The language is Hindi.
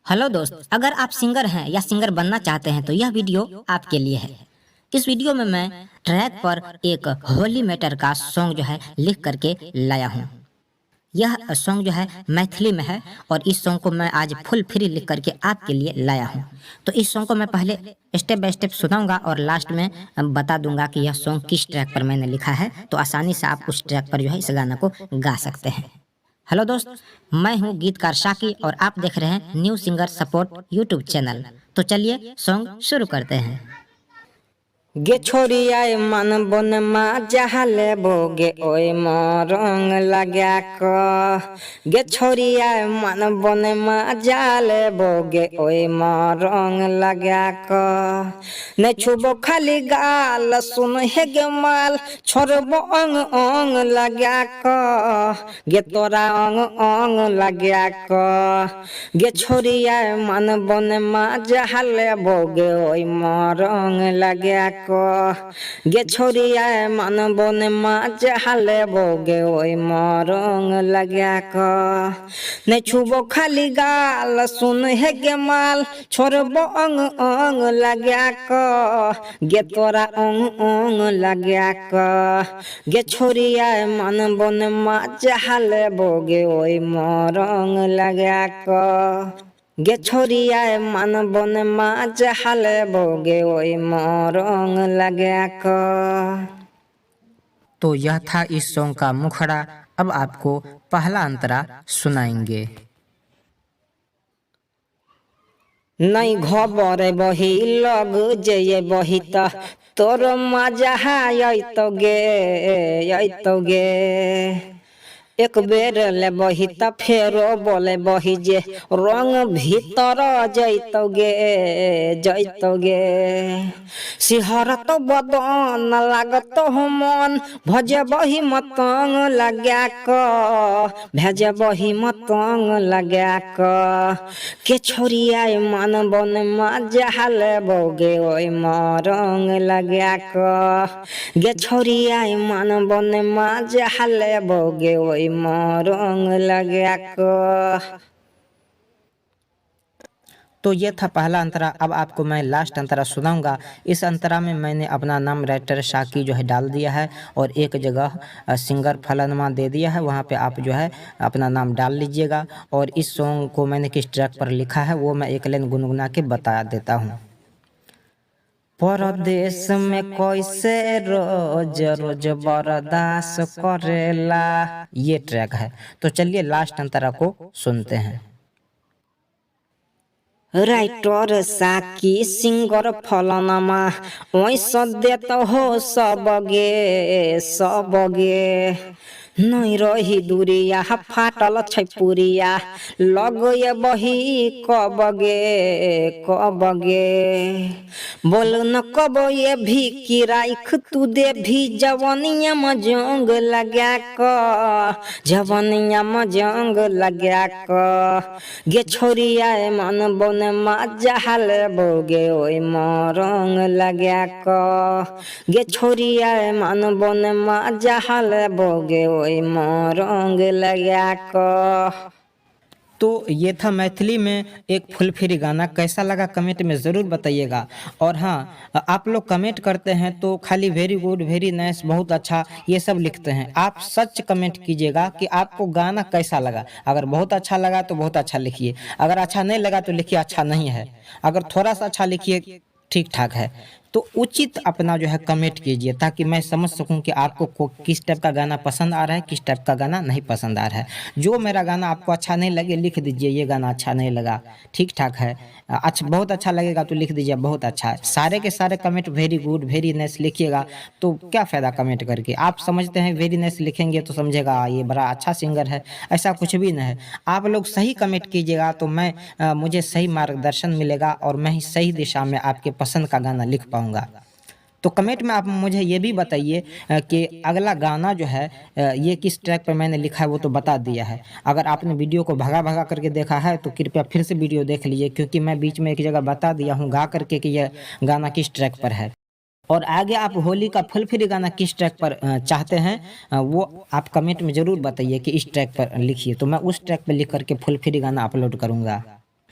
हेलो दोस्त, अगर आप सिंगर हैं या सिंगर बनना चाहते हैं तो यह वीडियो आपके लिए है। इस वीडियो में मैं ट्रैक पर एक होली मैटर का सॉन्ग जो है लिख करके लाया हूँ। यह सॉन्ग जो है मैथिली में है और इस सॉन्ग को मैं आज फुल फ्री लिख करके आपके लिए लाया हूँ। तो इस सॉन्ग को मैं पहले स्टेप बाय स्टेप सुनाऊंगा और लास्ट में बता दूंगा कि यह सॉन्ग किस ट्रैक पर मैंने लिखा है, तो आसानी से आप उस ट्रैक पर जो है इस गाना को गा सकते हैं। हेलो दोस्त, मैं हूँ गीतकार शाकी और आप देख रहे हैं new singer support YouTube channel. तो चलिए सॉन्ग शुरू करते हैं। गे छोरिया मन बन मा जहाले बोगे ओए रंग लगा क गे छोरिया मन बन मा जाले बोगे ओए रंग लगा क ने छुबो खाली गाल सुन हे गे माल छोरबो अंग अंग लगा क गे तोरा अंग अंग लगा क गे छोरिया मन बन मा जहाले बोगे ओए रंग लगा गे छोरिया मन बन मा जहाले बोगे ओए रंग लगा क ने छुबो खाली गाल सुन हे गे माल छोरबो अंग अंग लगा क गे तोरा अंग अंग लगा क गे छोरिया मन बन मा जहाले बोगे ओए रंग लगा क गे छोरिया मन बन मा जहाले बोगे ओए रंग लगा क। तो यह था इस सॉन्ग का मुखड़ा। अब आपको पहला अंतरा सुनाएंगे। नहीं घबर बही लग जे बही तोर मजा तो गे एक बेर ले बही फेरो बोले बही जे रंग भीतर जैतो गे सिहरत बदन लागत मन भजे बही मतंग लगा क भेजे बही मतंग लगा क के छोरिया मन बन मा जहाले बोगे ओए रंग लगा क गे छोरिया मन बन मा जहाले बोगे ओए रंग लगा क। तो ये था पहला अंतरा। अब आपको मैं लास्ट अंतरा सुनाऊंगा। इस अंतरा में मैंने अपना नाम राइटर शाकी जो है डाल दिया है और एक जगह सिंगर फलनमा दे दिया है, वहाँ पे आप जो है अपना नाम डाल लीजिएगा। और इस सॉन्ग को मैंने किस ट्रैक पर लिखा है वो मैं एक लाइन गुनगुना के बता देता हूँ। परदेश में कैसे रोज रोज बर्दाश्त करेला, ये ट्रैक है। तो चलिए लास्ट अंतरा को सुनते हैं। राइटर साकी सिंगर फलनमा वैस देत हो सबगे नहीं रही दूरिया फाटल छै पुरिया लगे बही कबगे बोल न कब ये भी किराइख तू दे भी जवनिया में जंग लगा क जवनिया में जंग लगा क गे छोरिया मन बन मा जहाले बोगे ओए रंग लगा क गे छोरिया मन बन मा जहाले बोगे ओए रंग लगा क। तो ये था मैथिली में एक फुल फ्री गाना। कैसा लगा कमेंट में ज़रूर बताइएगा। और हाँ, आप लोग कमेंट करते हैं तो खाली वेरी गुड, वेरी नाइस, बहुत अच्छा ये सब लिखते हैं। आप सच कमेंट कीजिएगा कि आपको गाना कैसा लगा। अगर बहुत अच्छा लगा तो बहुत अच्छा लिखिए, अगर अच्छा नहीं लगा तो लिखिए अच्छा नहीं है। अगर थोड़ा सा अच्छा लिखिए ठीक ठाक है। तो उचित अपना जो है कमेंट कीजिए ताकि मैं समझ सकूं कि आपको किस टाइप का गाना पसंद आ रहा है, किस टाइप का गाना नहीं पसंद आ रहा है। जो मेरा गाना आपको अच्छा नहीं लगे लिख दीजिए ये गाना अच्छा नहीं लगा, ठीक ठाक है। अच्छा बहुत अच्छा लगेगा तो लिख दीजिए बहुत अच्छा है। सारे के सारे comment very good, very nice लिखिएगा तो क्या फ़ायदा कमेंट करके। आप समझते हैं वेरी नाइस लिखेंगे तो समझेगा ये बड़ा अच्छा सिंगर है, ऐसा कुछ भी नहीं है। आप लोग सही कमेंट कीजिएगा तो मुझे सही मार्गदर्शन मिलेगा और मैं ही सही दिशा में आपके पसंद का गाना लिख पाऊँगा। तो कमेंट में आप मुझे ये भी बताइए कि अगला गाना जो है ये किस ट्रैक पर मैंने लिखा है वो तो बता दिया है। अगर आपने वीडियो को भगा करके देखा है तो कृपया फिर से वीडियो देख लीजिए, क्योंकि मैं बीच में एक जगह बता दिया हूँ गा करके कि यह गाना किस ट्रैक पर है। और आगे आप होली का फुल फ्री गाना किस ट्रैक पर चाहते हैं वो आप कमेंट में ज़रूर बताइए कि इस ट्रैक पर लिखिए, तो मैं उस ट्रैक पर लिख करके फुल फ्री गाना अपलोड करूँगा।